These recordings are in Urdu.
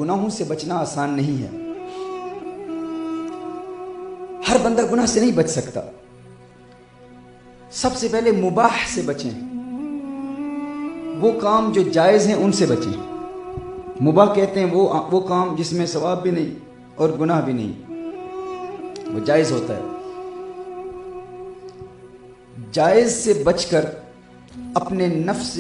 گناہوں سے بچنا آسان نہیں ہے. ہر بندہ گناہ سے نہیں بچ سکتا. سب سے پہلے مباح سے بچیں. وہ کام جو جائز ہیں ان سے بچیں. مباح کہتے ہیں وہ کام جس میں ثواب بھی نہیں اور گناہ بھی نہیں, وہ جائز ہوتا ہے. جائز سے بچ کر اپنے نفس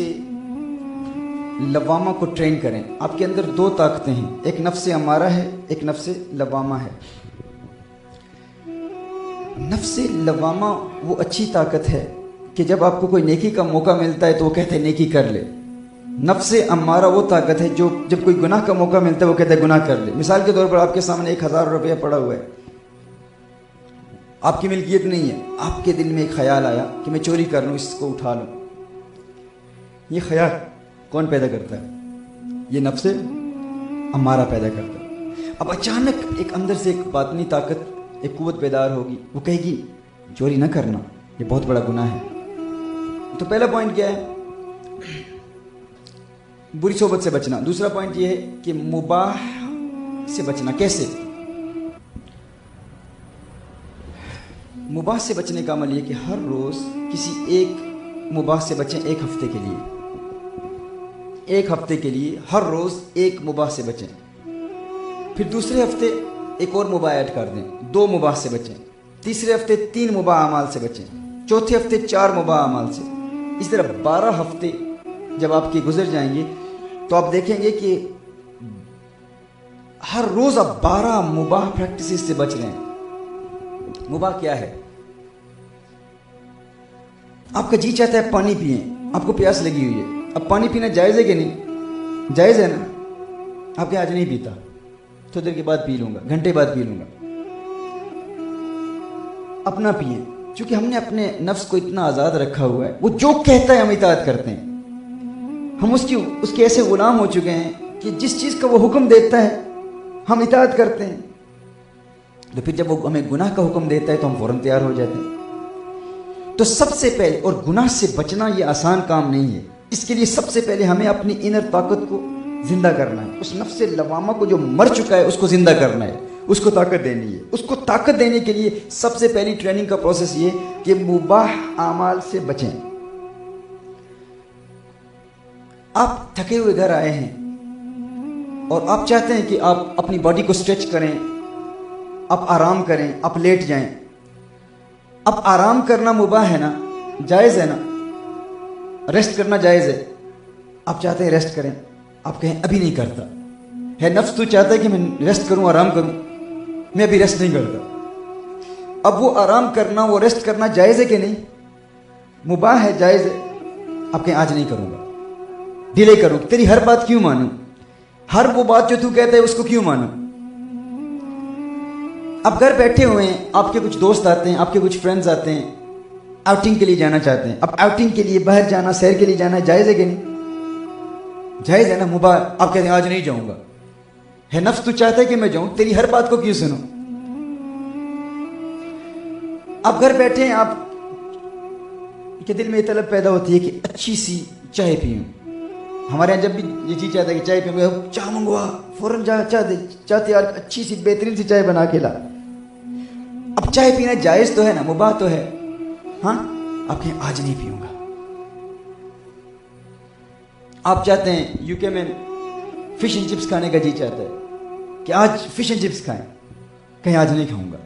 لوامہ کو ٹرین کریں. آپ کے اندر دو طاقتیں ہیں, ایک نفس امارہ ہے, ایک نفس لوامہ ہے. نفس لوامہ وہ اچھی طاقت ہے کہ جب آپ کو کوئی نیکی کا موقع ملتا ہے تو وہ کہتے ہیں نیکی کر لے. نفس امارہ وہ طاقت ہے جو جب کوئی گناہ کا موقع ملتا ہے وہ کہتے ہیں گناہ کر لے. مثال کے طور پر آپ کے سامنے 1000 روپیہ پڑا ہوا ہے, آپ کی ملکیت نہیں ہے, آپ کے دل میں ایک خیال آیا کہ میں چوری کر لوں, اس کو اٹھا لوں. یہ خیال کون پیدا کرتا ہے؟ یہ نفس امارہ پیدا کرتا ہے. اب اچانک ایک اندر سے ایک باطنی طاقت, ایک قوت بیدار ہوگی, وہ کہے گی چوری نہ کرنا, یہ بہت بڑا گناہ ہے. تو پہلا پوائنٹ کیا ہے؟ بری صحبت سے بچنا. دوسرا پوائنٹ یہ ہے کہ مباح سے بچنا. کیسے؟ مباح سے بچنے کا عمل یہ کہ ہر روز کسی ایک مباح سے بچیں. ایک ہفتے کے لیے, ایک ہفتے کے لیے ہر روز ایک مباح سے بچیں. پھر دوسرے ہفتے ایک اور مباح ایڈ کر دیں, 2 مباح سے بچیں. تیسرے ہفتے 3 مباح اعمال سے بچیں. چوتھے ہفتے 4 مباح اعمال سے. اس طرح 12 ہفتے جب آپ کے گزر جائیں گے تو آپ دیکھیں گے کہ ہر روز آپ 12 مباح پریکٹسز سے بچ رہے ہیں. مباح کیا ہے؟ آپ کا جی چاہتا ہے پانی پئیں, آپ کو پیاس لگی ہوئی ہے. اب پانی پینا جائز ہے کہ نہیں؟ جائز ہے نا. آپ کہ آج نہیں پیتا, تھوڑی دیر کے بعد پی لوں گا, گھنٹے بعد پی لوں گا. اپنا پئیں. چونکہ ہم نے اپنے نفس کو اتنا آزاد رکھا ہوا ہے, وہ جو کہتا ہے ہم اطاعت کرتے ہیں. ہم اس کے ایسے غلام ہو چکے ہیں کہ جس چیز کا وہ حکم دیتا ہے ہم اطاعت کرتے ہیں. تو پھر جب وہ ہمیں گناہ کا حکم دیتا ہے تو ہم فوراً تیار ہو جاتے ہیں. تو سب سے پہلے, اور گناہ سے بچنا یہ آسان کام نہیں ہے, اس کے لیے سب سے پہلے ہمیں اپنی انر طاقت کو زندہ کرنا ہے. اس نفس لوامہ کو جو مر چکا ہے اس کو زندہ کرنا ہے, اس کو طاقت دینی ہے. اس کو طاقت دینے کے لیے سب سے پہلی ٹریننگ کا پروسیس یہ کہ مباح اعمال سے بچیں. آپ تھکے ہوئے گھر آئے ہیں اور آپ چاہتے ہیں کہ آپ اپنی باڈی کو اسٹریچ کریں, آپ آرام کریں, آپ لیٹ جائیں. اب آرام کرنا مباح ہے نا, جائز ہے نا, ریسٹ کرنا جائز ہے. آپ چاہتے ہیں ریسٹ کریں, آپ کہیں ابھی نہیں کرتا ہے. نفس تو چاہتا ہے کہ میں ریسٹ کروں, آرام کروں, میں ابھی ریسٹ نہیں کرتا. اب وہ آرام کرنا, وہ ریسٹ کرنا جائز ہے کہ نہیں؟ مباح ہے, جائز ہے. آپ کہیں آج نہیں کروں گا, ڈیلے کروں. تیری ہر بات کیوں مانوں؟ ہر وہ بات جو تو کہتا ہے اس کو کیوں مانوں؟ اب گھر بیٹھے ہوئے ہیں, آپ کے کچھ دوست آتے ہیں, آپ کے کچھ فرینڈز آتے ہیں, آؤٹنگ کے لیے جانا چاہتے ہیں. اب آؤٹنگ کے لیے باہر جانا, سیر کے لیے جانا جائز ہے کہ نہیں؟ جائز ہے نا, مباح. آپ کہتے ہیں آج نہیں جاؤں گا. ہے نفس تو چاہتا ہے کہ میں جاؤں, تیری ہر بات کو کیوں سنوں؟ اب گھر بیٹھے ہیں, آپ کے دل میں یہ طلب پیدا ہوتی ہے کہ اچھی سی چائے پیوں. ہمارے یہاں جب بھی یہ چیز چاہتا ہے کہ چائے پیوں, چاہ منگوا, فوراً چاہتے یار اچھی سی بہترین سی چائے بنا کے لا. اب چائے پینا جائز تو ہے نا, مباح تو ہے. ہاں, آپ کہیں آج نہیں پیوں گا. آپ چاہتے ہیں یو کے میں فش اینڈ چپس کھانے کا جی چاہتا ہے کہ آج فش اینڈ چپس کھائیں, کہیں آج نہیں کھاؤں گا,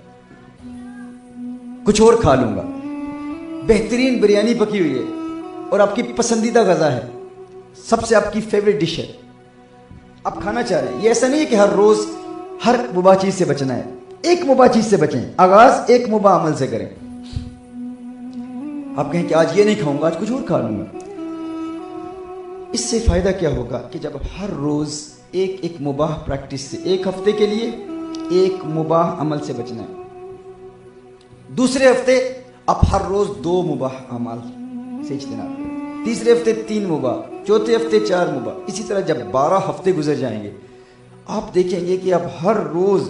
کچھ اور کھا لوں گا. بہترین بریانی پکی ہوئی ہے اور آپ کی پسندیدہ غذا ہے, سب سے آپ کی فیوریٹ ڈش ہے, آپ کھانا چاہ رہے ہیں. یہ ایسا نہیں ہے کہ ہر روز ہر مباح چیز سے بچنا ہے. ایک مباح چیز سے بچیں, آغاز ایک مباح عمل سے کریں. آپ کہیں کہ آج یہ نہیں کھاؤں گا, آج کچھ اور کھا لوں گا. اس سے فائدہ کیا ہوگا کہ جب ہر روز ایک مباح پریکٹس سے, ایک ہفتے کے لیے ایک مباح عمل سے بچنا ہے. دوسرے ہفتے آپ ہر روز 2 مباح اعمال سے اجتناب کریں. تیسرے ہفتے 3 مباح, چوتھے ہفتے 4 مباح. اسی طرح جب 12 ہفتے گزر جائیں گے آپ دیکھیں گے کہ آپ ہر روز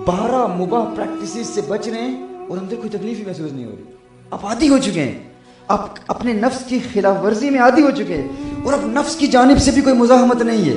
12 مباح پریکٹسز سے بچ رہے ہیں اور اندر کوئی تکلیف ہی محسوس نہیں ہو رہی. آپ عادی ہو چکے ہیں, آپ اپنے نفس کی خلاف ورزی میں عادی ہو چکے ہیں, اور اب نفس کی جانب سے بھی کوئی مزاحمت نہیں ہے.